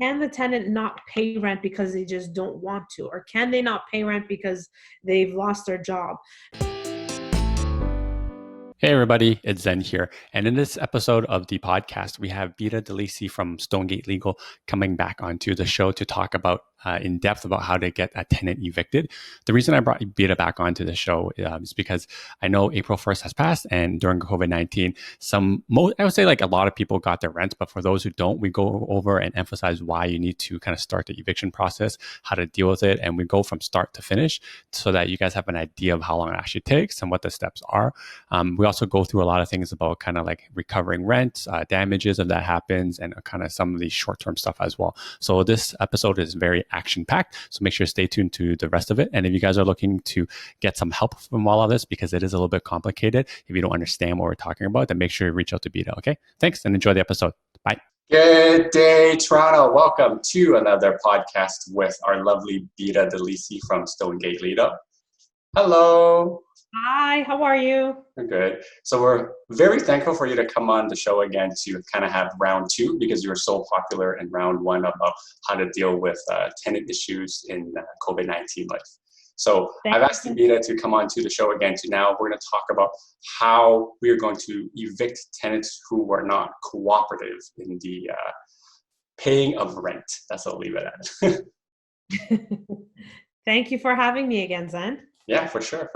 can the tenant not pay rent because they just don't want to? Or can they not pay rent because they've lost their job? Hey everybody, it's Zen here. And in this episode of the podcast, we have Bita from Stonegate Legal coming back onto the show to talk about in depth about how to get a tenant evicted. The reason I brought Bita back onto the show is because I know April 1st has passed, and during COVID-19, I would say like a lot of people got their rent, but for those who don't, we go over and emphasize why you need to kind of start the eviction process, how to deal with it, and we go from start to finish so that you guys have an idea of how long it actually takes and what the steps are. We also go through a lot of things about kind of like recovering rent, damages if that happens, and kind of some of the short-term stuff as well. So this episode is very action-packed, so make sure to stay tuned to the rest of it. And if you guys are looking to get some help from all of this, because it is a little bit complicated, if you don't understand what we're talking about, then make sure you reach out to Bita, okay? Thanks, and enjoy the episode. Bye. Good day, Toronto. Welcome to another podcast with our lovely Bita from Stonegate Legal. Hello. Hi, how are you? We're good. So we're very thankful for you to come on the show again to kind of have round two, because you were so popular in round one about how to deal with tenant issues in COVID-19 life. So I've asked Bita to come on to the show again. Now we're going to talk about how we are going to evict tenants who were not cooperative in the paying of rent. That's what I'll leave it at. Thank you for having me again, Zen. Yeah, for sure.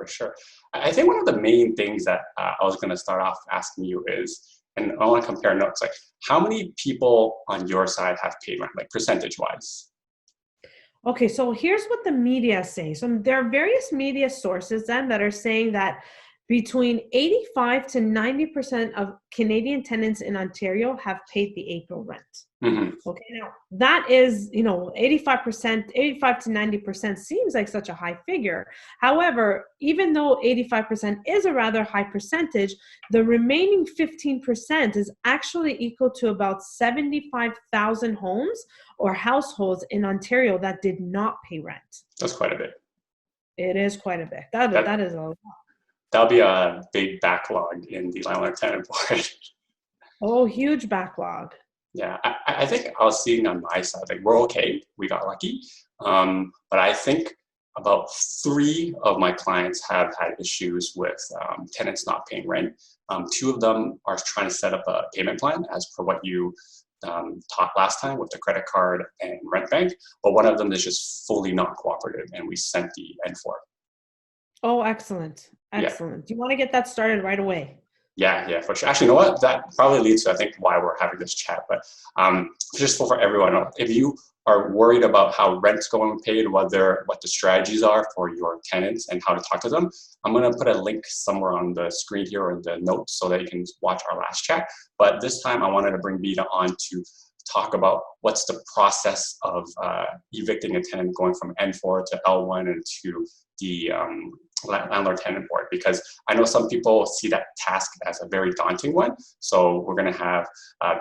I think one of the main things that I was going to start off asking you is, and I want to compare notes, like how many people on your side have paid rent, like percentage-wise? Okay, so here's what the media say. So there are various media sources then that are saying that between 85 to 90% of Canadian tenants in Ontario have paid the April rent. Mm-hmm. Okay, now that is, 85 to 90% seems like such a high figure. However, even though 85% is a rather high percentage, the remaining 15% is actually equal to about 75,000 homes or households in Ontario that did not pay rent. That's quite a bit. It is quite a bit. That is a lot. That'll be a big backlog in the landlord tenant board. Oh, huge backlog. Yeah, I think I was seeing on my side, like we're okay, we got lucky. But I think about 3 of my clients have had issues with tenants not paying rent. 2 of them are trying to set up a payment plan as per what you talked last time with the credit card and rent bank. But one of them is just fully not cooperative, and we sent the N4. Oh, excellent. Yeah. Do you want to get that started right away? Yeah, for sure. Actually, you know what? That probably leads to, I think, why we're having this chat. But just for everyone, if you are worried about how rent's going paid, what the strategies are for your tenants and how to talk to them, I'm going to put a link somewhere on the screen here or in the notes so that you can watch our last chat. But this time, I wanted to bring Bita on to talk about what's the process of evicting a tenant going from N4 to L1 and to the landlord tenant board, because I know some people see that task as a very daunting one. So we're going to have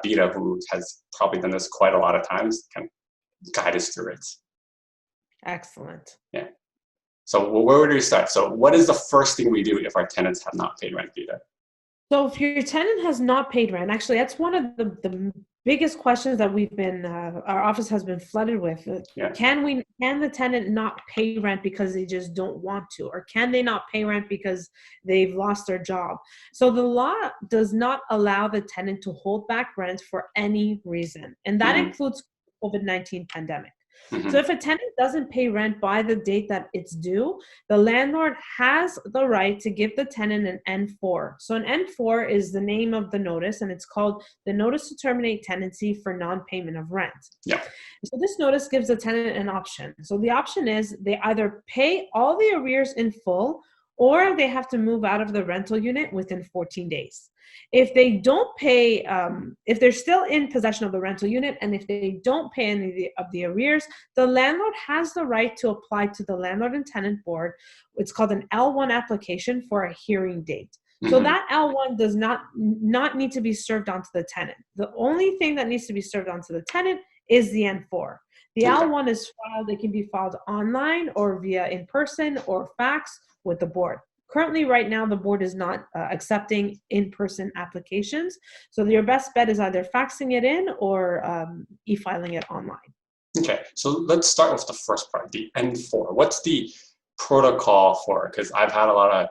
Bita, who has probably done this quite a lot of times, kind of guide us through it. Excellent. Yeah. So where would we start? So what is the first thing we do if our tenants have not paid rent, Bita? So if your tenant has not paid rent, actually, that's one of the biggest questions that we've been, our office has been flooded with. Yeah. Can the tenant not pay rent because they just don't want to? Or can they not pay rent because they've lost their job? So the law does not allow the tenant to hold back rent for any reason. And that includes COVID-19 pandemic. Mm-hmm. So if a tenant doesn't pay rent by the date that it's due, the landlord has the right to give the tenant an N4. So an N4 is the name of the notice, and it's called the Notice to Terminate Tenancy for Non-Payment of Rent. Yeah. So this notice gives the tenant an option. So the option is they either pay all the arrears in full, or they have to move out of the rental unit within 14 days. If they don't pay, if they're still in possession of the rental unit, and if they don't pay any of the arrears, the landlord has the right to apply to the landlord and tenant board. It's called an L1 application for a hearing date. Mm-hmm. So that L1 does not need to be served onto the tenant. The only thing that needs to be served onto the tenant is the N4. The L1 is filed, it can be filed online or via in person or fax with the board. currently right now, the board is not accepting in-person applications. So your best bet is either faxing it in or e-filing it online. Okay, so let's start with the first part, the N4. What's the protocol for? Because I've had a lot of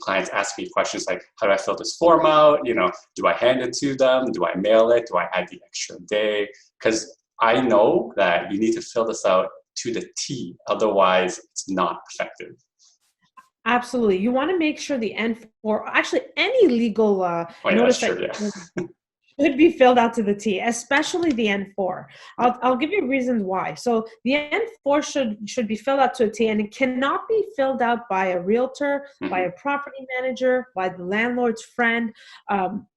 clients ask me questions like, how do I fill this form out? Do I hand it to them? Do I mail it? Do I add the extra day? Because I know that you need to fill this out to the T, otherwise it's not effective. Absolutely. You want to make sure the N4, actually any legal notice that should be filled out to the T, especially the N4. I'll give you reasons why. So the N4 should be filled out to a T, and it cannot be filled out by a realtor, by a property manager, by the landlord's friend.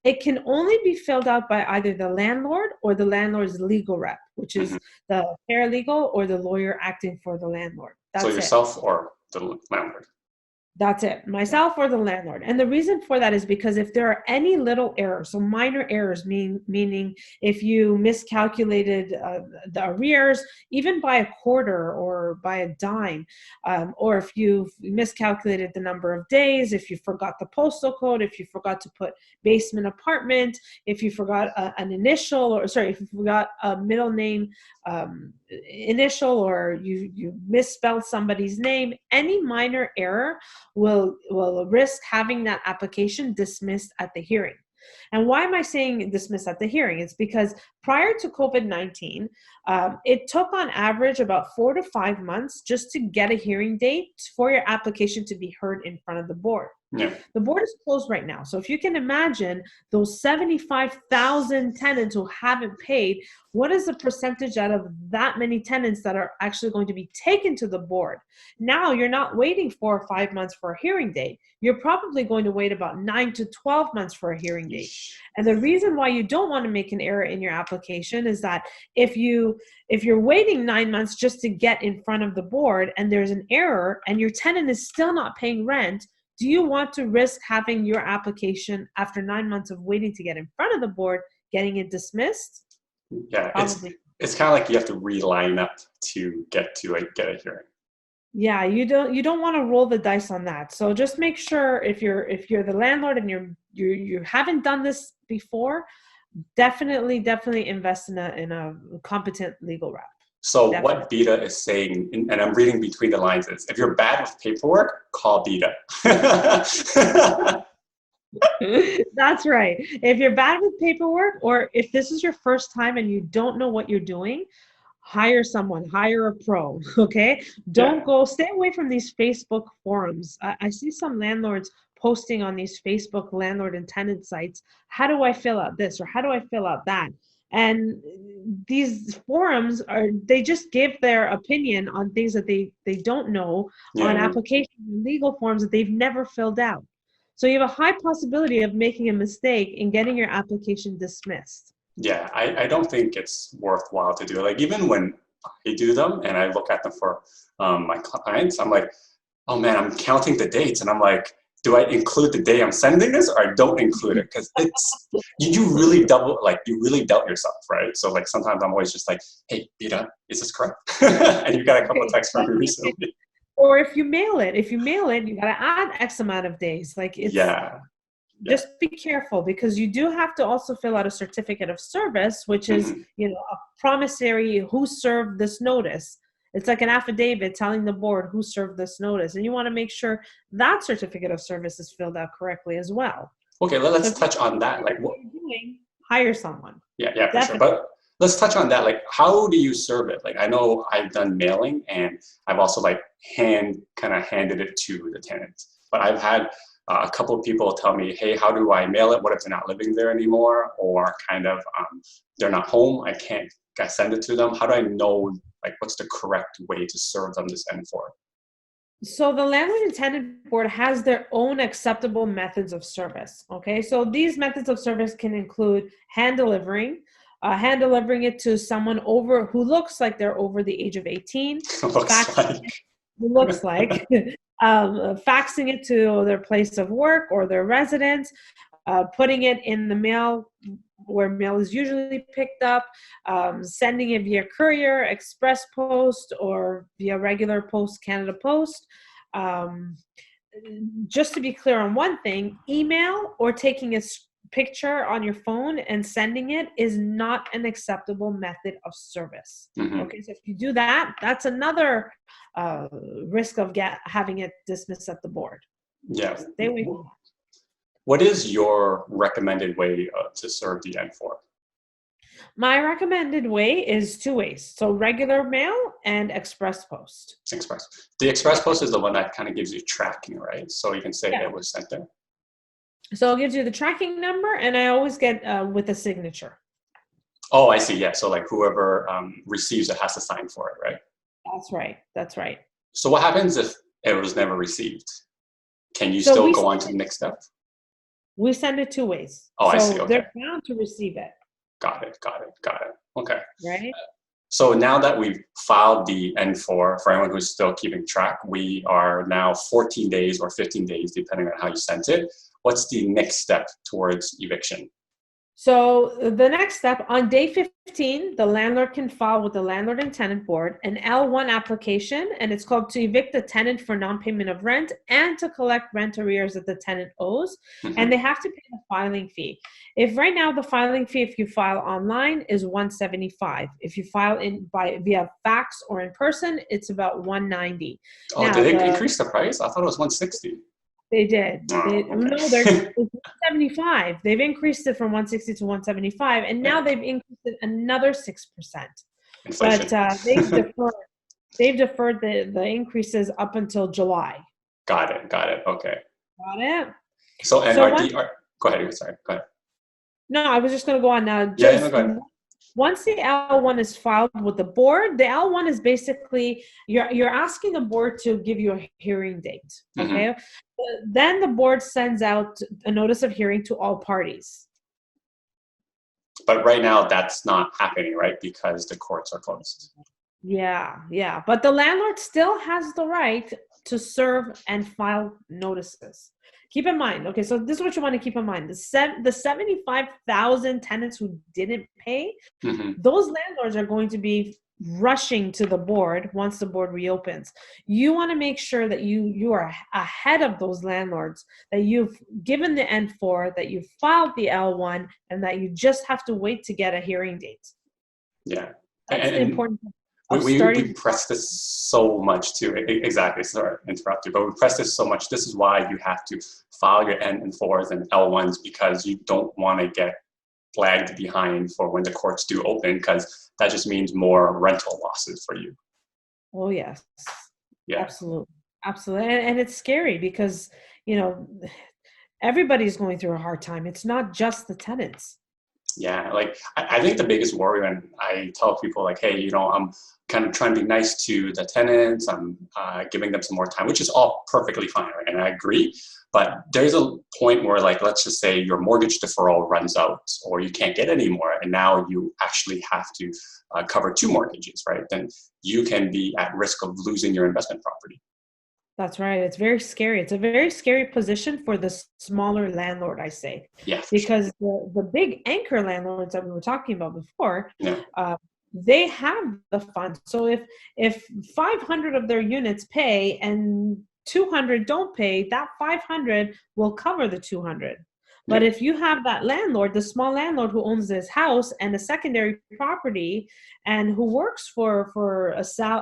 It can only be filled out by either the landlord or the landlord's legal rep, which is the paralegal or the lawyer acting for the landlord. That's so yourself or the landlord? That's it, myself or the landlord. And the reason for that is because if there are any little errors, so minor errors, meaning if you miscalculated the arrears, even by a quarter or by a dime, or if you've miscalculated the number of days, if you forgot the postal code, if you forgot to put basement apartment, if you forgot an initial, if you forgot a middle name initial, or you misspelled somebody's name, any minor error will risk having that application dismissed at the hearing. And why am I saying dismissed at the hearing? It's because prior to COVID-19, it took on average about 4 to 5 months just to get a hearing date for your application to be heard in front of the board. Yeah. The board is closed right now. So if you can imagine those 75,000 tenants who haven't paid, what is the percentage out of that many tenants that are actually going to be taken to the board? Now you're not waiting 4 or 5 months for a hearing date. You're probably going to wait about 9 to 12 months for a hearing date. And the reason why you don't want to make an error in your application is that if you're waiting 9 months just to get in front of the board and there's an error and your tenant is still not paying rent, do you want to risk having your application after 9 months of waiting to get in front of the board, getting it dismissed? Yeah, it's kind of like you have to reline up to get a hearing. Yeah, you don't want to roll the dice on that. So just make sure if you're the landlord and you haven't done this before, definitely invest in a competent legal rep. So what Bita is saying, and I'm reading between the lines, is if you're bad with paperwork, call Bita. That's right. If you're bad with paperwork, or if this is your first time and you don't know what you're doing, hire a pro, okay? Stay away from these Facebook forums. I see some landlords posting on these Facebook landlord and tenant sites, how do I fill out this or how do I fill out that? And these forums they just give their opinion on things that they don't know, on applications and legal forms that they've never filled out. So you have a high possibility of making a mistake in getting your application dismissed. Yeah, I don't think it's worthwhile to do it. Like even when I do them and I look at them for my clients, I'm like, oh man, I'm counting the dates. And I'm like, do I include the day I'm sending this or I don't include it? Because it's, you really doubt yourself, right? So like sometimes I'm always just like, hey, Bita, is this correct? And you got a couple of texts from me recently. Or if you mail it, you got to add X amount of days. Like it's, just be careful because you do have to also fill out a certificate of service, which is, a promissory who served this notice. It's like an affidavit telling the board who served this notice. And you want to make sure that certificate of service is filled out correctly as well. Okay, let's touch on that. Like what you're doing, hire someone. Yeah, for sure. But let's touch on that. Like, how do you serve it? Like, I know I've done mailing and I've also like handed it to the tenant. But I've had a couple of people tell me, hey, how do I mail it? What if they're not living there anymore? Or they're not home, I send it to them. How do I know, like, what's the correct way to serve them this N4? So the landlord and tenant board has their own acceptable methods of service. Okay, so these methods of service can include hand delivering it to someone who looks like they're over the age of 18. Faxing it to their place of work or their residence, putting it in the mail where mail is usually picked up, sending it via courier, express post, or via regular post, Canada Post. just to be clear on one thing, email or taking a picture on your phone and sending it is not an acceptable method of service. Mm-hmm. Okay, so if you do that, that's another risk of having it dismissed at the board. Yeah. Stay away from that. What is your recommended way to serve the N4? My recommended way is 2 ways. So regular mail and express post. Express. The express post is the one that kind of gives you tracking, right? So you can say it was sent there. So it gives you the tracking number, and I always get with a signature. Oh, I see. Yeah. So like whoever receives it has to sign for it, right? That's right. That's right. So what happens if it was never received? Can you still go on to the next step? We send it 2 ways. Oh, I see. Okay. They're bound to receive it. Got it. Okay. Right. So now that we've filed the N4, for anyone who's still keeping track, we are now 14 days or 15 days, depending on how you sent it. What's the next step towards eviction? So the next step, on day 15, the landlord can file with the landlord and tenant board an L1 application, and it's called to evict the tenant for non-payment of rent and to collect rent arrears that the tenant owes. Mm-hmm. And they have to pay the filing fee. If right now the filing fee, if you file online, is $175. If you file via fax or in person, it's about $190. Oh, now, did they increase the price? I thought it was $160. They did. Oh, okay. No, they're 175. They've increased it from 160 to 175, and now they've increased it another 6%. Inflation. But they've deferred the increases up until July. Got it. Okay. Got it. So go ahead. Sorry. Go ahead. No, I was just going to go on now. Go ahead. Once the L1 is filed with the board, the L1 is basically you're asking the board to give you a hearing date. Okay. Mm-hmm. Then the board sends out a notice of hearing to all parties. But right now that's not happening, right? Because the courts are closed. Yeah. But the landlord still has the right to serve and file notices. Keep in mind, okay, so this is what you want to keep in mind. The 75,000 tenants who didn't pay, mm-hmm. those landlords are going to be rushing to the board once the board reopens. You want to make sure that you are ahead of those landlords, that you've given the N4, that you've filed the L1, and that you just have to wait to get a hearing date. Yeah. That's the important thing. We press this so much too. Exactly. Sorry to interrupt you, but we press this so much. This is why you have to file your N4s and L1s, because you don't want to get flagged behind for when the courts do open, because that just means more rental losses for you. Oh, yes. Yeah. Absolutely. And it's scary because, everybody's going through a hard time. It's not just the tenants. Yeah, like I think the biggest worry when I tell people like, hey, I'm kind of trying to be nice to the tenants, I'm giving them some more time, which is all perfectly fine, right? And I agree. But there's a point where, like, let's just say your mortgage deferral runs out or you can't get any more, and now you actually have to cover 2 mortgages, right? Then you can be at risk of losing your investment property. That's right. It's very scary. It's a very scary position for the smaller landlord, I say. Yeah. Because the big anchor landlords that we were talking about before, they have the funds. So if 500 of their units pay and 200 don't pay, that 500 will cover the 200. But if you have that landlord, the small landlord who owns this house and a secondary property and who works for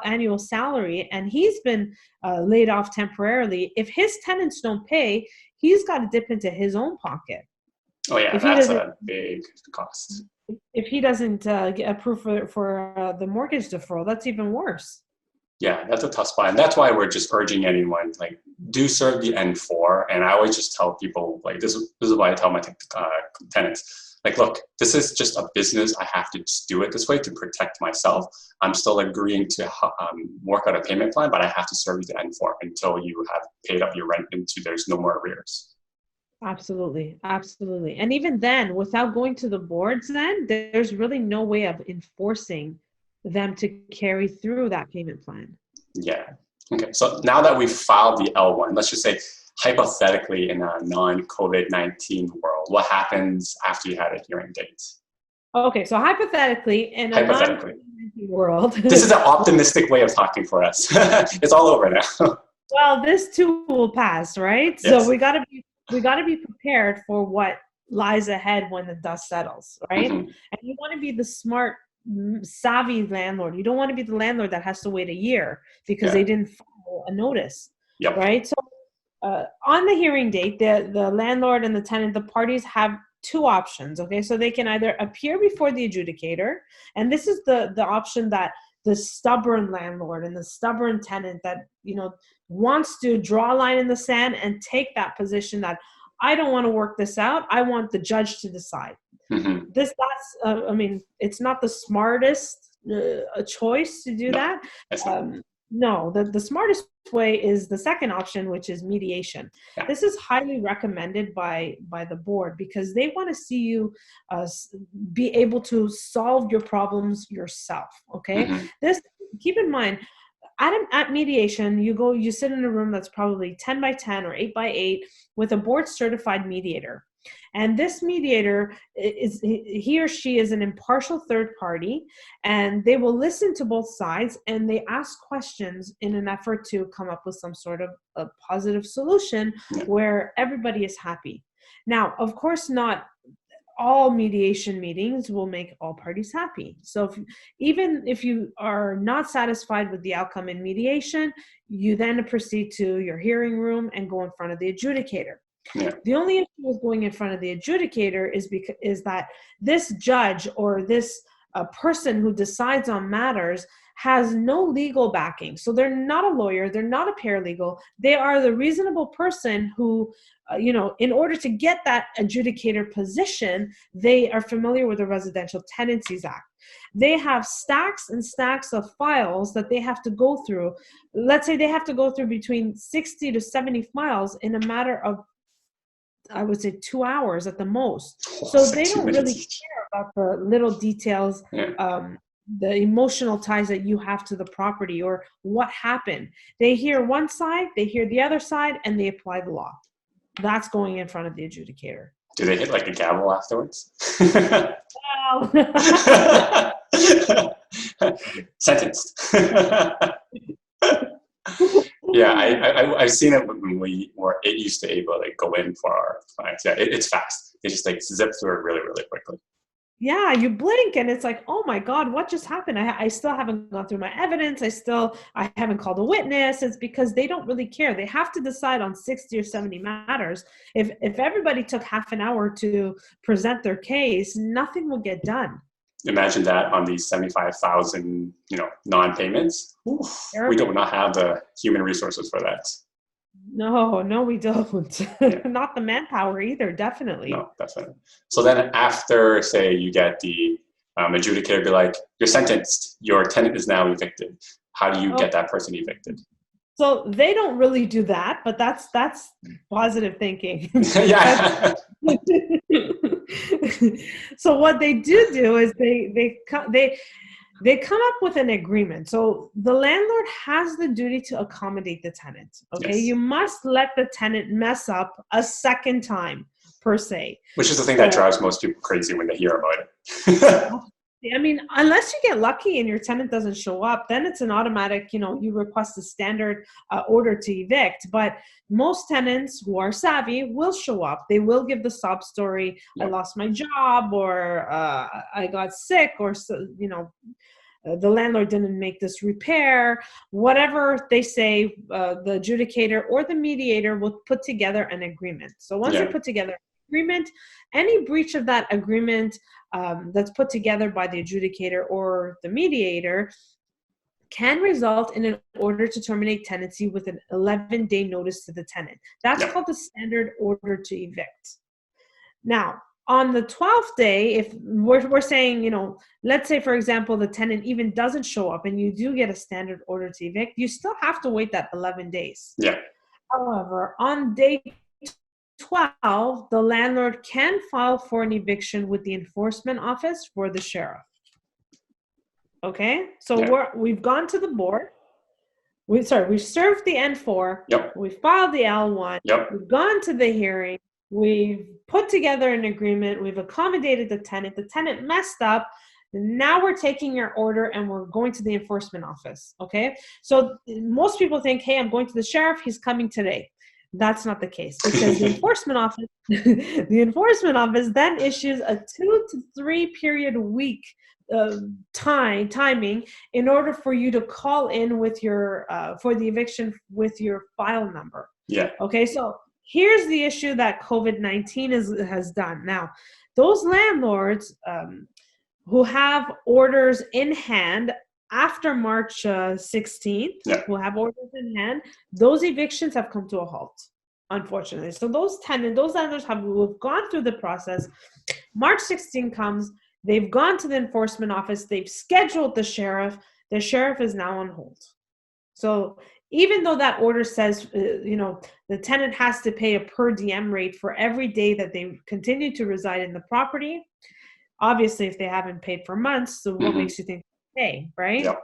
annual salary, and he's been laid off temporarily, if his tenants don't pay, he's got to dip into his own pocket. Oh yeah, that's a big cost. If he doesn't get approved for the mortgage deferral, that's even worse. Yeah, that's a tough spot. And that's why we're just urging anyone, like, do serve the N4. And I always just tell people, like, this is why I tell my tenants, like, look, this is just a business. I have to just do it this way to protect myself. I'm still agreeing to work out a payment plan, but I have to serve you the N4 until you have paid up your rent and there's no more arrears. Absolutely. And even then, without going to the boards, then there's really no way of enforcing them to carry through that payment plan. Yeah. Okay. So now that we've filed the L1, let's just say hypothetically in a non-COVID-19 world, what happens after you had a hearing date? Okay. So hypothetically in a non-COVID-19 world. This is an optimistic way of talking for us. It's all over now. Well, this too will pass, right? So Yes. we gotta be prepared for what lies ahead when the dust settles, right? Hmm. And you want to be the smart, savvy landlord. You don't want to be the landlord that has to wait a year because Yeah. they didn't file a notice, Yep. right? So on the hearing date, the landlord and the tenant, the parties have two options. Okay, so they can either appear before the adjudicator, and this is the option that the stubborn landlord and the stubborn tenant that wants to draw a line in the sand and take that position that I don't want to work this out. I want the judge to decide. Hmm. I mean, it's not the smartest choice to do No, that. it's not. No, the smartest way is the second option, which is mediation. Yeah. This is highly recommended by the board because they want to see you be able to solve your problems yourself. Okay, Hmm. this keep in mind. At mediation, you sit in a room that's probably 10 by 10 or 8 by 8 with a board certified mediator. And this mediator is he or she is an impartial third party, and they will listen to both sides and they ask questions in an effort to come up with some sort of a positive solution Yeah. where everybody is happy. Now, of course, not all mediation meetings will make all parties happy. So even if you are not satisfied with the outcome in mediation, you then proceed to your hearing room and go in front of the adjudicator. Yeah. The only issue with going in front of the adjudicator is that this judge or this person who decides on matters has no legal backing. So they're not a lawyer, they're not a paralegal. They are the reasonable person who, in order to get that adjudicator position, they are familiar with the Residential Tenancies Act. They have stacks and stacks of files that they have to go through. Let's say they have to go through between 60 to 70 files in a matter of, I would say, 2 hours at the most. Oh, So it's like they don't 2 minutes really each. care about the little details, Yeah. the emotional ties that you have to the property or what happened. They hear one side, they hear the other side, and they apply the law. That's going in front of the adjudicator. Do they hit like a gavel afterwards? Well, Sentenced. Yeah, I've seen it when we were used to able to go in for our clients. Yeah, it's fast. They just like zip through it really, really quickly. yeah, you blink and it's like, oh my God, what just happened? I still haven't gone through my evidence. I haven't called a witness. It's because they don't really care. They have to decide on 60 or 70 matters. If everybody took half an hour to present their case, nothing will get done. Imagine that on these 75,000, non-payments. Oof, we do not have the human resources for that. No, we don't. Yeah. Not the manpower either, definitely. No, definitely. So then after, say, you get the adjudicator be like, you're sentenced, your tenant is now evicted. How do you get that person evicted? So they don't really do that, but that's positive thinking. Yeah. So what they do is they come up with an agreement. So the landlord has the duty to accommodate the tenant. Okay, Yes. You must let the tenant mess up a second time, per se. Which is the thing that drives most people crazy when they hear about it. I mean, unless you get lucky and your tenant doesn't show up, then it's an automatic, you request a standard order to evict. But most tenants who are savvy will show up. They will give the sob story. I lost my job, or I got sick, or, the landlord didn't make this repair. Whatever they say, the adjudicator or the mediator will put together an agreement. So once they put together an agreement, any breach of that agreement that's put together by the adjudicator or the mediator can result in an order to terminate tenancy with an 11-day notice to the tenant. That's called the standard order to evict. Now, on the 12th day, if we're saying, let's say, for example, the tenant even doesn't show up and you do get a standard order to evict, you still have to wait that 11 days. Yeah. However, on day 12, the landlord can file for an eviction with the enforcement office for the sheriff. Okay? So we've gone to the board. We've served the N4. Yep. We filed the L1. Yep. We've gone to the hearing. We've put together an agreement. We've accommodated the tenant. The tenant messed up. Now we're taking your order and we're going to the enforcement office. Okay. So most people think, hey, I'm going to the sheriff. He's coming today. That's not the case, because the enforcement office, the enforcement office then issues a 2 to 3 period week timing in order for you to call in with your for the eviction with your file number. Yeah. Okay. So here's the issue that COVID-19 has done. Now, those landlords who have orders in hand after March 16th, who have orders in hand, those evictions have come to a halt, unfortunately. So those landlords who have gone through the process. March 16 comes, they've gone to the enforcement office, they've scheduled the sheriff is now on hold. So even though that order says, the tenant has to pay a per diem rate for every day that they continue to reside in the property, obviously, if they haven't paid for months, so what makes you think they pay, right? Yeah.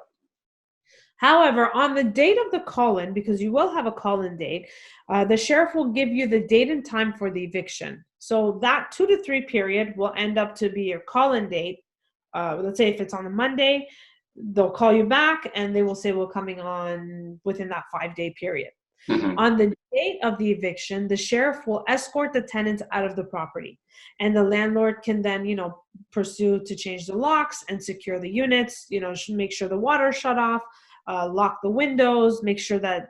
However, on the date of the call-in, because you will have a call-in date, the sheriff will give you the date and time for the eviction. So that 2 to 3 period will end up to be your call-in date. Let's say if it's on a Monday, they'll call you back and they will say, we're coming on within that 5-day period. On the date of the eviction, the sheriff will escort the tenants out of the property, and the landlord can then, pursue to change the locks and secure the units, make sure the water is shut off, lock the windows, make sure that,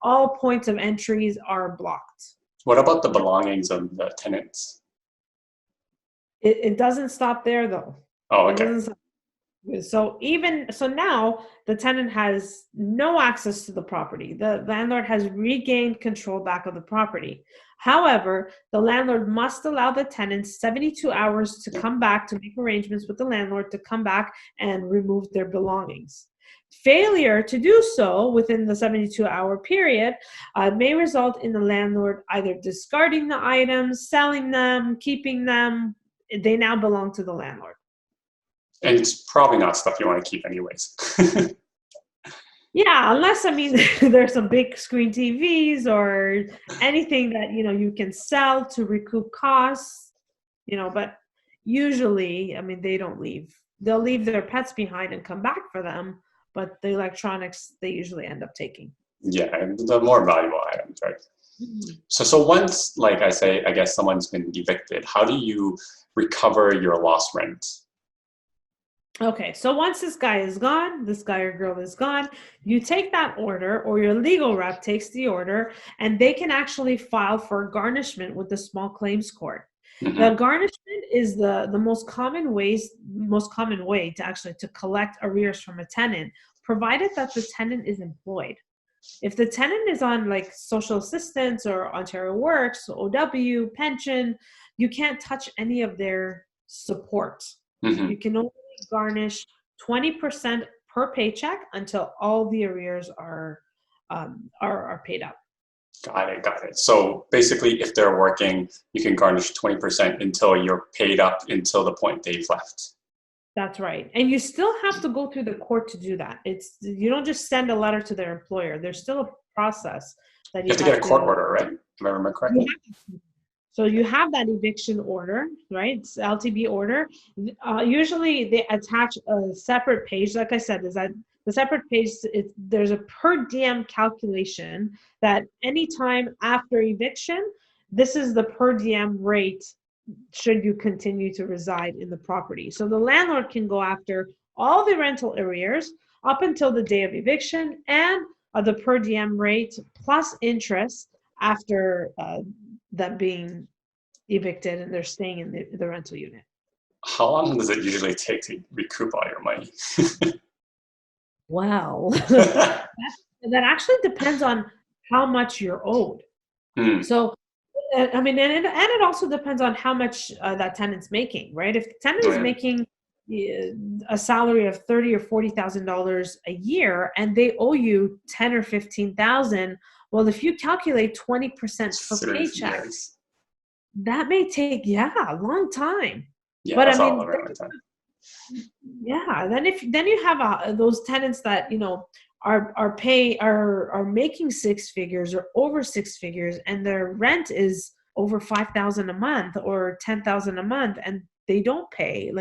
all points of entries are blocked. What about the belongings of the tenants? It doesn't stop there though. Oh, okay. So now the tenant has no access to the property. The landlord has regained control back of the property. However, the landlord must allow the tenants 72 hours to come back, to make arrangements with the landlord to come back and remove their belongings. Failure to do so within the 72-hour period may result in the landlord either discarding the items, selling them, keeping them. They now belong to the landlord. And it's probably not stuff you want to keep anyways. Yeah, unless, there's some big screen TVs or anything that, you can sell to recoup costs, but usually, they don't leave. They'll leave their pets behind and come back for them, but the electronics, they usually end up taking. Yeah, and the more valuable items, right? So once, I guess someone's been evicted, how do you recover your lost rent? Okay, so once this guy or girl is gone, you take that order, or your legal rep takes the order, and they can actually file for garnishment with the small claims court. The garnishment is the most common way to collect arrears from a tenant, provided that the tenant is employed. If the tenant is on social assistance or Ontario Works, OW, pension, you can't touch any of their support. You can only garnish 20% per paycheck until all the arrears are paid up. Got it. So basically, if they're working, you can garnish 20% until you're paid up until the point they've left. That's right. And you still have to go through the court to do that. You don't just send a letter to their employer. There's still a process that you have to get a court order, right? If I remember correctly. So you have that eviction order, right? It's LTB order. Usually they attach a separate page. Like I said, is that the separate page, there's a per diem calculation that anytime after eviction, this is the per diem rate should you continue to reside in the property. So the landlord can go after all the rental arrears up until the day of eviction, and the per diem rate plus interest after them being evicted and they're staying in the rental unit. How long does it usually take to recoup all your money? Well, that actually depends on how much you're owed. So, and it also depends on how much that tenant's making, right? If the tenant is making a salary of $30,000 or $40,000 a year and they owe you $10,000 or $15,000, well, if you calculate 20% per paycheck, that may take a long time. Yeah, but that's all around the time. Yeah, then you have those tenants that are making 6 figures or over 6 figures, and their rent is over $5,000 a month or $10,000 a month, and they don't pay.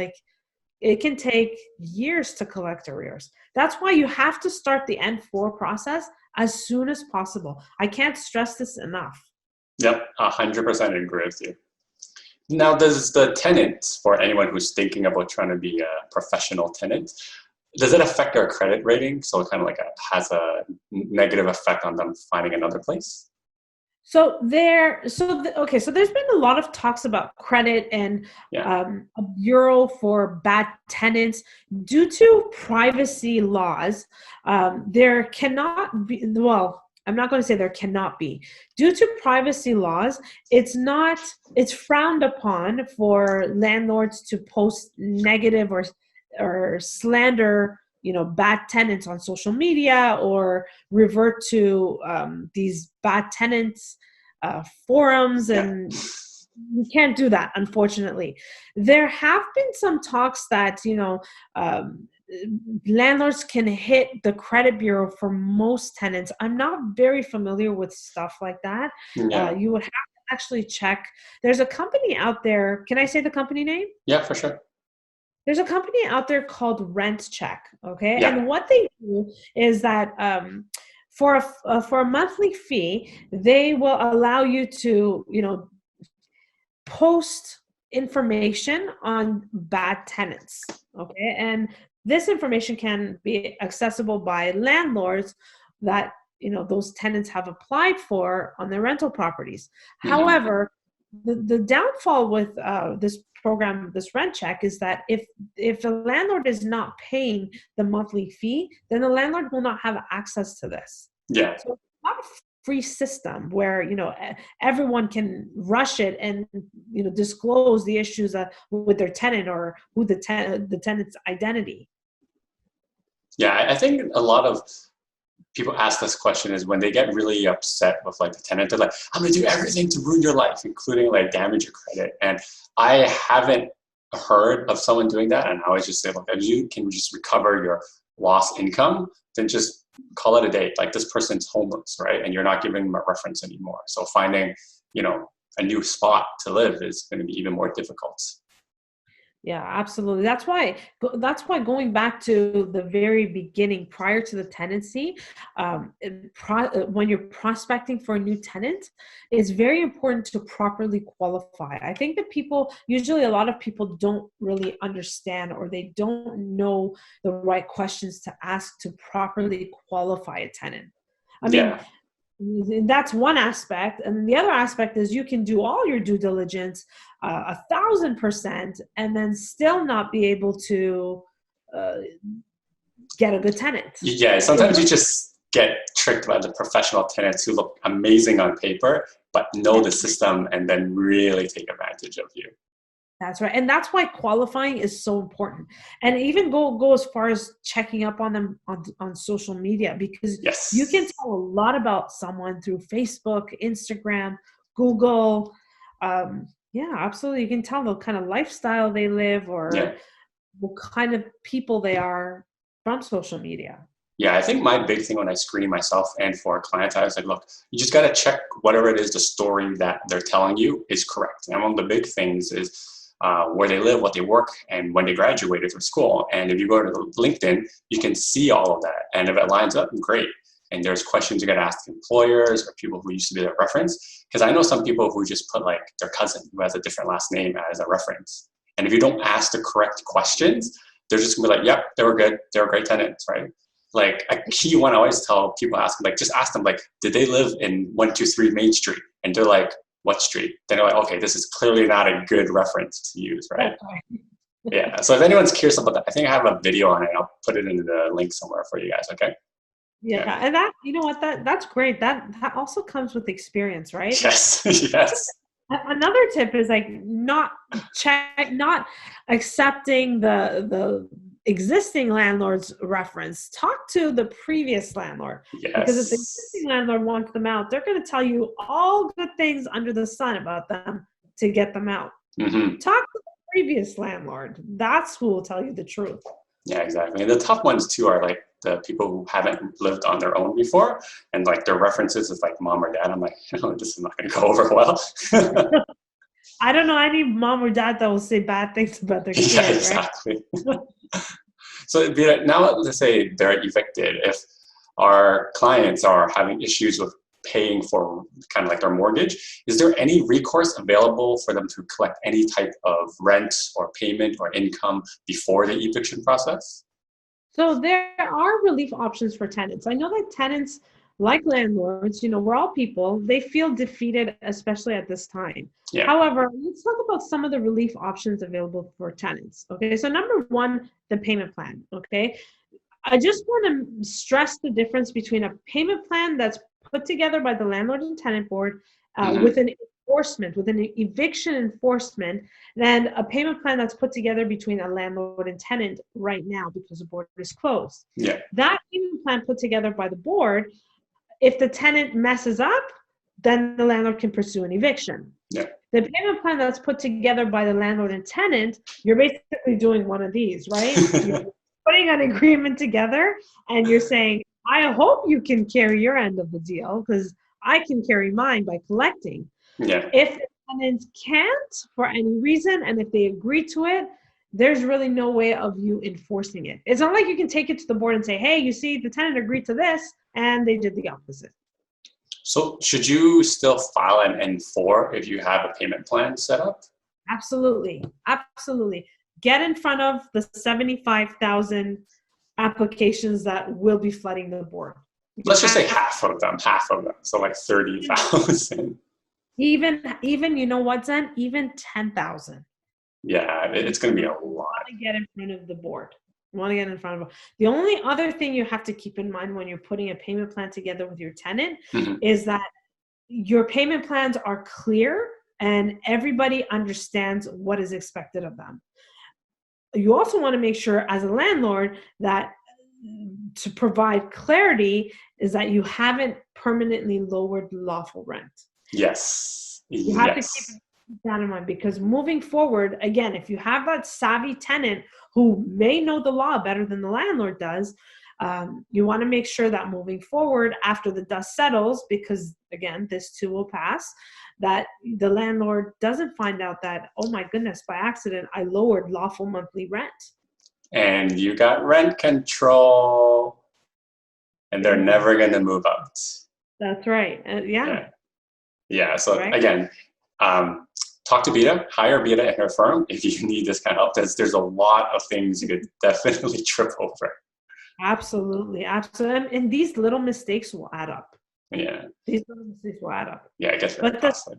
it can take years to collect arrears. That's why you have to start the N4 process as soon as possible. I can't stress this enough. Yep, 100% agree with you. Now, does the tenant, for anyone who's thinking about trying to be a professional tenant, does it affect their credit rating? So it kind of like has a negative effect on them finding another place? So so there's been a lot of talks about credit and a bureau for bad tenants due to privacy laws. There cannot be, well, I'm not going to say there cannot be. Due to privacy laws, it's frowned upon for landlords to post negative or slander, bad tenants on social media or revert to these bad tenants forums, and you can't do that, unfortunately. There have been some talks that, landlords can hit the credit bureau for most tenants. I'm not very familiar with stuff like that. You would have to actually check. There's a company out there. Can I say the company name? Yeah, for sure. There's a company out there called Rent Check, okay? Yeah. And what they do is that for a monthly fee, they will allow you to, post information on bad tenants, okay? And this information can be accessible by landlords that, those tenants have applied for on their rental properties. Mm-hmm. However, the downfall with this program, this rent check, is that if the landlord is not paying the monthly fee, then the landlord will not have access to this. Yeah. So it's not a free system where everyone can rush it and disclose the issues with their tenant or who the tenant's identity. Yeah, I think a lot of people ask this question is when they get really upset with like the tenant. They're like, I'm going to do everything to ruin your life, including like damage your credit. And I haven't heard of someone doing that. And I always just say, look, if you can just recover your lost income, then just call it a day. Like, this person's homeless, right? And you're not giving them a reference anymore. So finding, a new spot to live is going to be even more difficult. Yeah, absolutely. That's why going back to the very beginning, prior to the tenancy, when you're prospecting for a new tenant, it's very important to properly qualify. I think that usually a lot of people don't really understand, or they don't know the right questions to ask to properly qualify a tenant. I mean, that's one aspect. And the other aspect is you can do all your due diligence 1,000% and then still not be able to get a good tenant. Yeah, sometimes you just get tricked by the professional tenants who look amazing on paper, but know the system and then really take advantage of you. That's right. And that's why qualifying is so important. And even go as far as checking up on them on social media, because you can tell a lot about someone through Facebook, Instagram, Google. Yeah, absolutely. You can tell the kind of lifestyle they live or what kind of people they are from social media. Yeah, I think my big thing when I screen myself and for clients, I was like, look, you just got to check whatever it is, the story that they're telling you is correct. And one of the big things is where they live, what they work, and when they graduated from school. And if you go to LinkedIn, you can see all of that. And if it lines up, great. And there's questions you got to ask employers or people who used to be their reference. Because I know some people who just put like their cousin who has a different last name as a reference. And if you don't ask the correct questions, they're just gonna be like, yep, they were good. They were great tenants, right? Like a key one I always tell people, just ask them, like, did they live in 123 Main Street? And they're like, what street? Then they're like, okay, this is clearly not a good reference to use, right? Yeah. So if anyone's curious about that, I think I have a video on it. I'll put it in the link somewhere for you guys. Okay. Yeah. And that, that's great. That also comes with experience, right? Yes. Yes. Another tip is like not accepting the existing landlord's reference. Talk to the previous landlord. Yes. Because if the existing landlord wants them out, they're going to tell you all good things under the sun about them to get them out. Mm-hmm. Talk to the previous landlord. That's who will tell you the truth. Yeah, exactly. And the tough ones too are like the people who haven't lived on their own before, and like their references is like mom or dad. I'm like, this is not going to go over well. I don't know any mom or dad that will say bad things about their kid, Yeah, right? exactly. So now let's say they're evicted. If our clients are having issues with paying for kind of like their mortgage, is there any recourse available for them to collect any type of rent or payment or income before the eviction process? So there are relief options for tenants. I know that tenants, like landlords, we're all people, they feel defeated, especially at this time. Yeah. However, let's talk about some of the relief options available for tenants. Okay, so number one, the payment plan. Okay, I just want to stress the difference between a payment plan that's put together by the landlord and tenant board Hmm. with an eviction enforcement, than a payment plan that's put together between a landlord and tenant right now because the board is closed. Yeah. That payment plan put together by the board, if the tenant messes up, then the landlord can pursue an eviction. Yeah. The payment plan that's put together by the landlord and tenant, you're basically doing one of these, right? You're putting an agreement together and you're saying, I hope you can carry your end of the deal because I can carry mine by collecting. Yeah. If the tenants can't for any reason, and if they agree to it, there's really no way of you enforcing it. It's not like you can take it to the board and say, hey, you see, the tenant agreed to this, and they did the opposite. So should you still file an N4 if you have a payment plan set up? Absolutely. Absolutely. Get in front of the 75,000 applications that will be flooding the board. Let's just say half of them. So like 30,000. Even you know what, Zen? Even 10,000. Yeah, it's going to be a lot. Want to get in front of the board. Want to get in front of the only other thing you have to keep in mind when you're putting a payment plan together with your tenant is that your payment plans are clear and everybody understands what is expected of them. You also want to make sure as a landlord that to provide clarity is that you haven't permanently lowered lawful rent. Yes. You have to keep that in mind because moving forward, again, if you have that savvy tenant who may know the law better than the landlord does, you want to make sure that moving forward, after the dust settles, because again, this too will pass, that the landlord doesn't find out that, oh my goodness, by accident, I lowered lawful monthly rent. And you got rent control, and they're never going to move out. That's right. Yeah. So right? again, talk to Bita, hire Bita at her firm if you need this kind of help. There's a lot of things you could definitely trip over. Absolutely. And these little mistakes will add up. Yeah. These little mistakes will add up. Yeah, it gets very But the costly.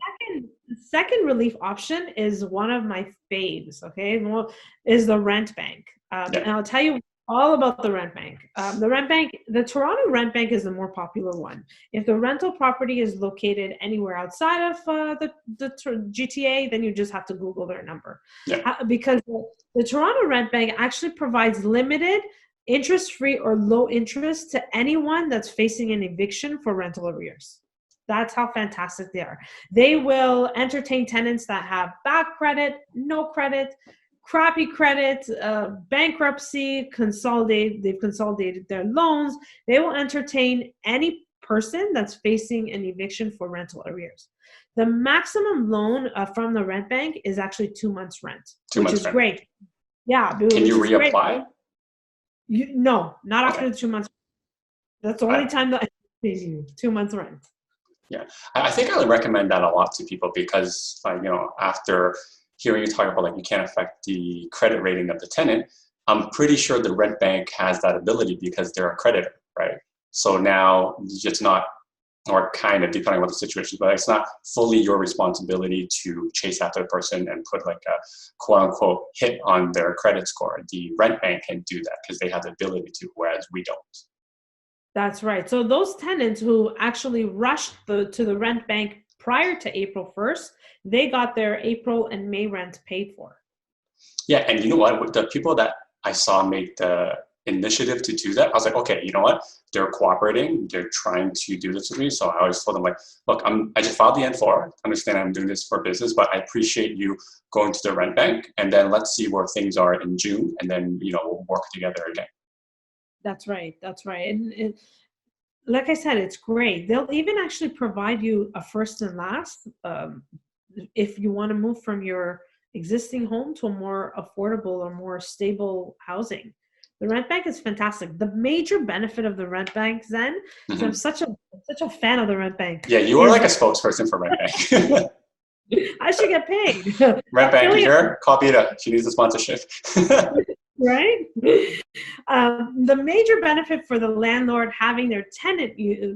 second relief option is one of my faves, okay? Well, is the rent bank. And I'll tell you all about the rent bank. The Toronto rent bank is the more popular one. If the rental property is located anywhere outside of the GTA, then you just have to Google their number. Yeah. Because the Toronto rent bank actually provides limited interest-free or low interest to anyone that's facing an eviction for rental arrears. That's how fantastic they are. They will entertain tenants that have bad credit, no credit, crappy credit, bankruptcy, they've consolidated their loans. They will entertain any person that's facing an eviction for rental arrears. The maximum loan from the rent bank is actually 2 months rent, which is great. Yeah. Can you reapply? No, not after the 2 months. That's the only time that pays you 2 months rent. Yeah, I think I would recommend that a lot to people because, after hearing you talk about you can't affect the credit rating of the tenant, I'm pretty sure the rent bank has that ability because they're a creditor, right? So now it's not, or kind of depending on the situation, but it's not fully your responsibility to chase after the person and put a quote unquote hit on their credit score. The rent bank can do that because they have the ability to, whereas we don't. That's right. So those tenants who actually rushed to the rent bank prior to April 1st, they got their April and May rent paid for. Yeah, and you know what? The people that I saw make the initiative to do that, I was like, okay, you know what? They're cooperating. They're trying to do this with me. So I always told them look, I just filed the N4. Understand I'm doing this for business, but I appreciate you going to the rent bank, and then let's see where things are in June, and then we'll work together again. That's right. And like I said, it's great. They'll even actually provide you a first and last if you want to move from your existing home to a more affordable or more stable housing. The rent bank is fantastic. The major benefit of the rent bank, Zen, because I'm such a fan of the rent bank. Yeah, you are like a spokesperson for rent bank. I should get paid. Rent bank, you hear? Call Bita. She needs a sponsorship. Right? The major benefit for the landlord having their tenant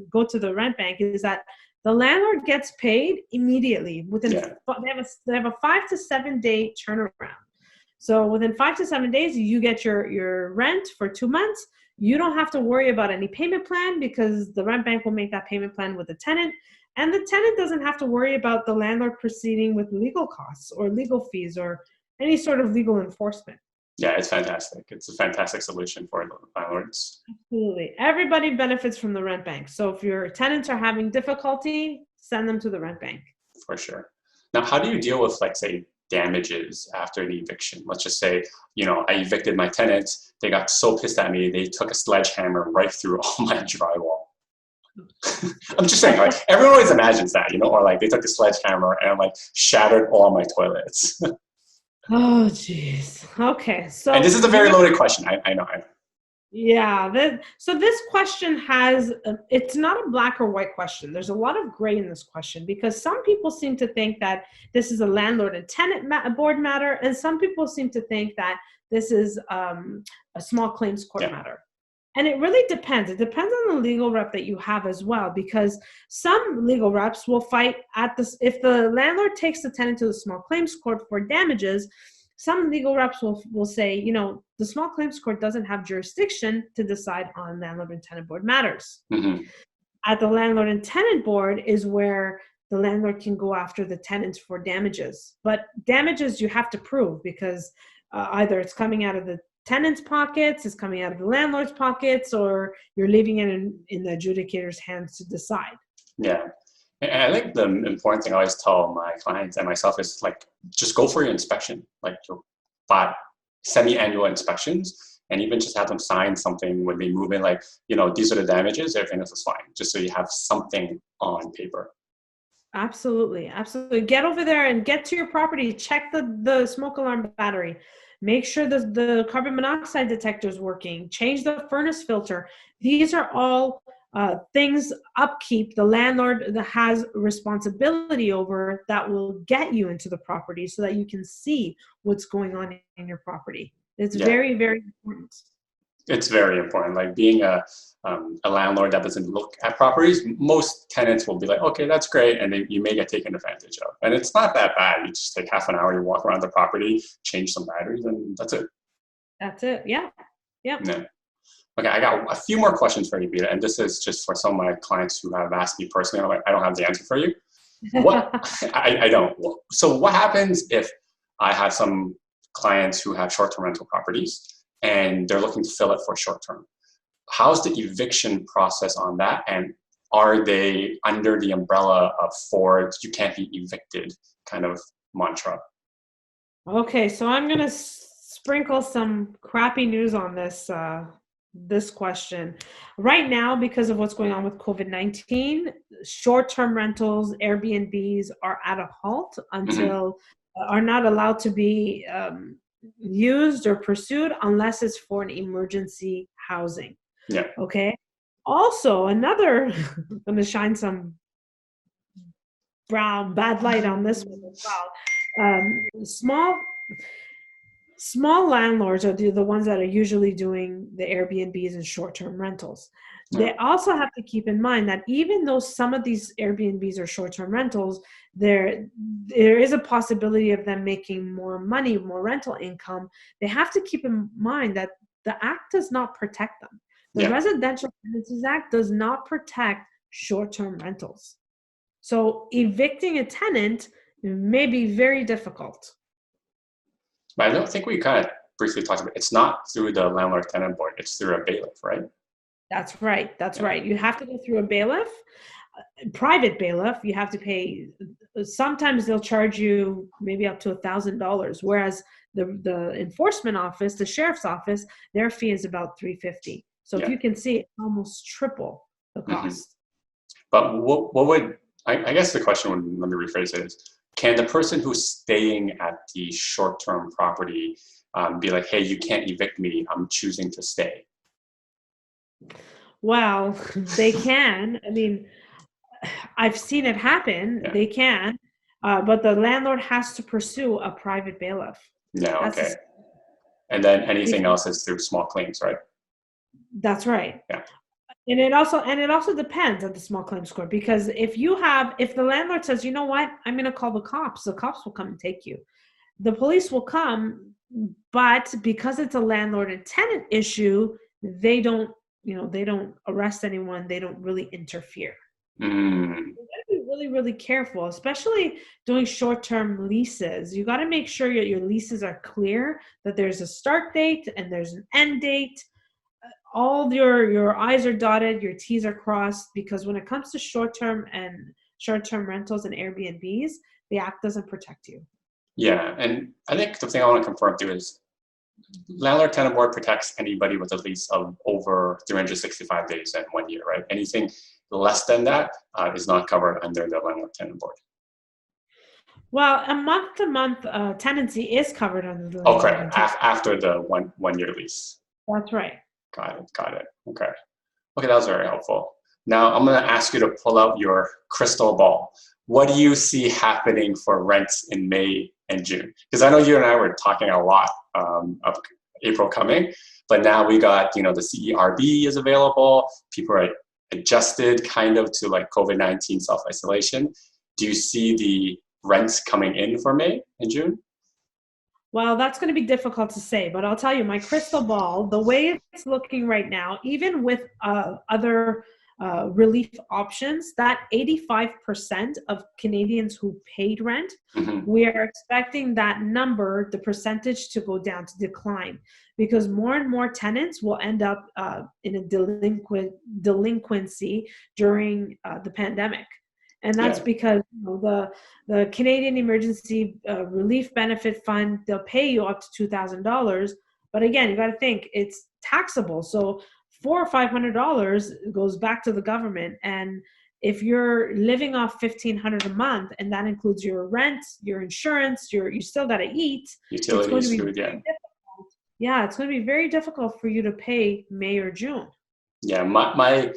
go to the rent bank is that the landlord gets paid immediately. They have a 5 to 7 day turnaround. So within 5 to 7 days, you get your rent for 2 months. You don't have to worry about any payment plan because the rent bank will make that payment plan with the tenant. And the tenant doesn't have to worry about the landlord proceeding with legal costs or legal fees or any sort of legal enforcement. Yeah, it's fantastic. It's a fantastic solution for the landlords. Absolutely. Everybody benefits from the rent bank. So if your tenants are having difficulty, send them to the rent bank. For sure. Now, how do you deal with, like, say, damages after the eviction? Let's just say, I evicted my tenants. They got so pissed at me, they took a sledgehammer right through all my drywall. I'm just saying, like, everyone always imagines that, or like they took a sledgehammer and like shattered all my toilets. Oh, geez. Okay. So, and this is a very loaded question. I know. Yeah. So this question it's not a black or white question. There's a lot of gray in this question because some people seem to think that this is a landlord and tenant board matter. And some people seem to think that this is a small claims court matter. And it really depends. It depends on the legal rep that you have as well, because some legal reps will fight at this. If the landlord takes the tenant to the small claims court for damages, some legal reps will say, the small claims court doesn't have jurisdiction to decide on landlord and tenant board matters. Mm-hmm. At the landlord and tenant board is where the landlord can go after the tenants for damages. But damages you have to prove because either it's coming out of the tenants' pockets, it's coming out of the landlord's pockets, or you're leaving it in the adjudicator's hands to decide. Yeah. And I think the important thing I always tell my clients and myself is, like, just go for your inspection, like your semi-annual inspections, and even just have them sign something when they move in, like, these are the damages, everything else is fine, just so you have something on paper. Absolutely. Absolutely. Get over there and get to your property, check the smoke alarm battery. Make sure the carbon monoxide detector is working. Change the furnace filter. These are all things, upkeep, the landlord that has responsibility over that will get you into the property so that you can see what's going on in your property. It's very, very important. It's very important. Like, being a landlord that doesn't look at properties, most tenants will be like, okay, that's great. And you may get taken advantage of. And it's not that bad. You just take half an hour, you walk around the property, change some batteries, and that's it. That's it. Yeah. Okay, I got a few more questions for you, Bita. And this is just for some of my clients who have asked me personally. I'm like, I don't have the answer for you. I don't. So what happens if I have some clients who have short-term rental properties and they're looking to fill it for short-term? How's the eviction process on that? And are they under the umbrella of Ford's "you can't be evicted" kind of mantra? Okay, so I'm going to sprinkle some crappy news on this question. Right now, because of what's going on with COVID-19, short-term rentals, Airbnbs are at a halt until are not allowed to be used or pursued unless it's for an emergency housing. Yeah. Okay. Also, I'm going to shine some bad light on this one as well. Small landlords are the ones that are usually doing the Airbnbs and short-term rentals. They also have to keep in mind that even though some of these Airbnbs are short-term rentals, there is a possibility of them making more money, more rental income. They have to keep in mind that the Act does not protect them. The Residential Tenancies Act does not protect short-term rentals. So evicting a tenant may be very difficult. But I don't think we kind of briefly talked about it. It's not through the landlord-tenant board. It's through a bailiff, right? That's right. Right. You have to go through a bailiff, private bailiff. You have to pay. Sometimes they'll charge you maybe up to $1,000, whereas the enforcement office, the sheriff's office, their fee is about $350. So if you can see, it's almost triple the cost. But what would, I guess the question would, let me rephrase it, is can the person who's staying at the short-term property be like, hey, you can't evict me, I'm choosing to stay? Well, they can. I mean, I've seen it happen. Yeah. They can, but the landlord has to pursue a private bailiff. Yeah, That's okay. And then anything because- else is through small claims, right? that's right. Yeah. And it also depends on the small claims court, because if the landlord says, you know what, I'm going to call the cops will come and take you. The police will come, but because it's a landlord and tenant issue, they don't arrest anyone. They don't really interfere. Mm. You got to be really, really careful, especially doing short-term leases. You got to make sure your leases are clear, that there's a start date and there's an end date. All your I's are dotted, your T's are crossed, because when it comes to short-term rentals and Airbnbs, the act doesn't protect you. Yeah, and I think the thing I want to confirm too is landlord tenant board protects anybody with a lease of over 365 days and 1 year, right? Anything less than that is not covered under the landlord tenant board. Well, a month-to-month tenancy is covered under the Oh, landlord correct. tenant. After the one year lease. That's right. Got it. Okay. Okay, that was very helpful. Now I'm going to ask you to pull out your crystal ball. What do you see happening for rents in May and June? Because I know you and I were talking a lot of April coming, but now we got, the CERB is available. People are adjusted kind of to like COVID-19 self-isolation. Do you see the rents coming in for May and June? Well, that's going to be difficult to say, but I'll tell you, my crystal ball, the way it's looking right now, even with other relief options, that 85% of Canadians who paid rent, we are expecting that number, the percentage, to go down, to decline, because more and more tenants will end up in a delinquency during the pandemic. And that's because the Canadian Emergency Relief Benefit Fund, they'll pay you up to $2,000. But again, you got to think it's taxable. So $400 or $500 goes back to the government. And if you're living off $1,500 a month, and that includes your rent, your insurance, you still got to eat. Utilities, food, yeah. Yeah, it's going to be very difficult for you to pay May or June. Yeah, my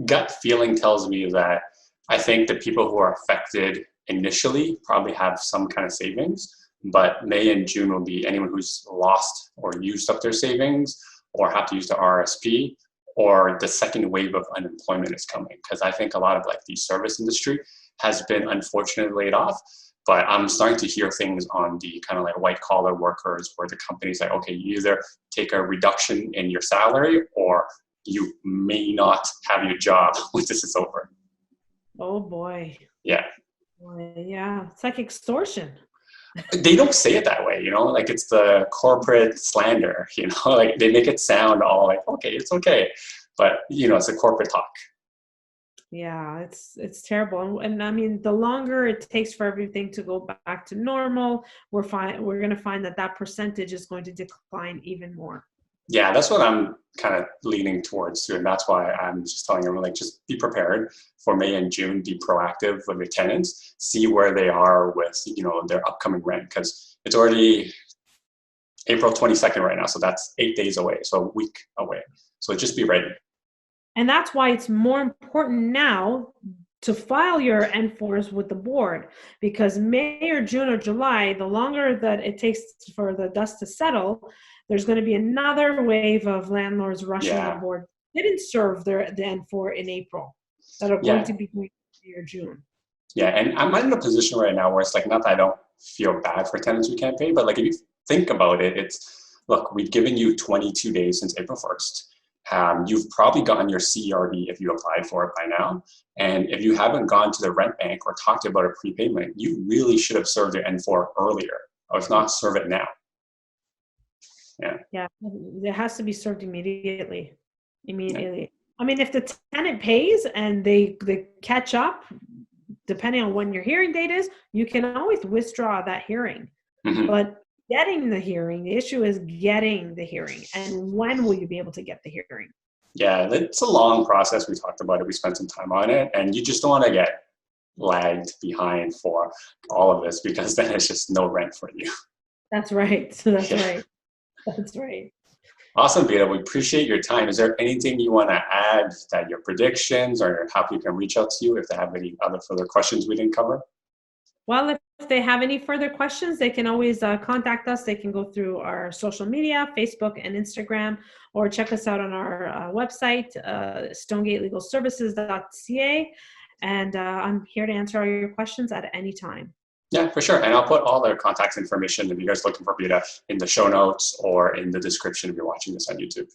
gut feeling tells me that I think the people who are affected initially probably have some kind of savings, but May and June will be anyone who's lost or used up their savings or have to use the RSP, or the second wave of unemployment is coming. Because I think a lot of like the service industry has been unfortunately laid off, but I'm starting to hear things on the kind of like white collar workers where the company's like, okay, you either take a reduction in your salary or you may not have your job when this is over. Oh boy. Yeah. Yeah, it's like extortion. They don't say it that way, like it's the corporate slander, like they make it sound all like, okay, it's okay. But, it's a corporate talk. Yeah, it's terrible. And I mean, the longer it takes for everything to go back to normal, we're going to find that percentage is going to decline even more. Yeah, that's what I'm kind of leaning towards too. And that's why I'm just telling everyone, like, just be prepared for May and June, be proactive with your tenants, see where they are with, their upcoming rent, because it's already April 22nd right now. So that's 8 days away. So a week away. So just be ready. And that's why it's more important now to file your N4s with the board, because May or June or July, the longer that it takes for the dust to settle, there's going to be another wave of landlords rushing the board. They didn't serve the N4 in April that are going to be doing May or June. Yeah, and I'm in a position right now where it's like, not that I don't feel bad for tenants who can't pay, but like if you think about it, it's, look, we've given you 22 days since April 1st. You've probably gotten your CERB if you applied for it by now. And if you haven't gone to the rent bank or talked about a prepayment, you really should have served your N4 earlier, or if not, serve it now. Yeah, it has to be served immediately. Yeah. I mean, if the tenant pays and they catch up, depending on when your hearing date is, you can always withdraw that hearing. Mm-hmm. But getting the hearing, the issue is getting the hearing. And when will you be able to get the hearing? Yeah, it's a long process. We talked about it. We spent some time on it. And you just don't want to get lagged behind for all of this, because then it's just no rent for you. That's right. That's right. That's right. Awesome, Bita. We appreciate your time. Is there anything you want to add, that your predictions, or how people can reach out to you if they have any other further questions we didn't cover? Well, if they have any further questions, they can always contact us. They can go through our social media, Facebook and Instagram, or check us out on our website, stonegatelegalservices.ca. And I'm here to answer all your questions at any time. Yeah, for sure. And I'll put all their contact information, if you guys are looking for Bita, in the show notes or in the description if you're watching this on YouTube.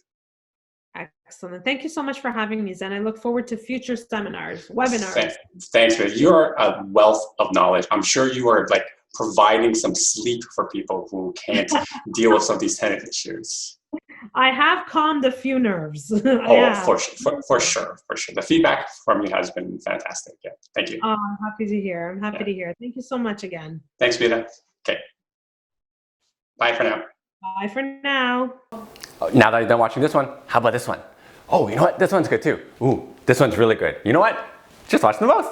Excellent. Thank you so much for having me, Zen. I look forward to future seminars, webinars. Thanks, Bita. You're a wealth of knowledge. I'm sure you are like providing some sleep for people who can't deal with some of these tenant issues. I have calmed a few nerves. Oh, for sure. The feedback from you has been fantastic. Yeah, thank you. Oh, I'm happy to hear. I'm happy to hear. Thank you so much again. Thanks, Bita. Okay. Bye for now. Bye for now. Now that you're done watching this one, how about this one? Oh, you know what? This one's good too. Ooh, this one's really good. You know what? Just watch them both.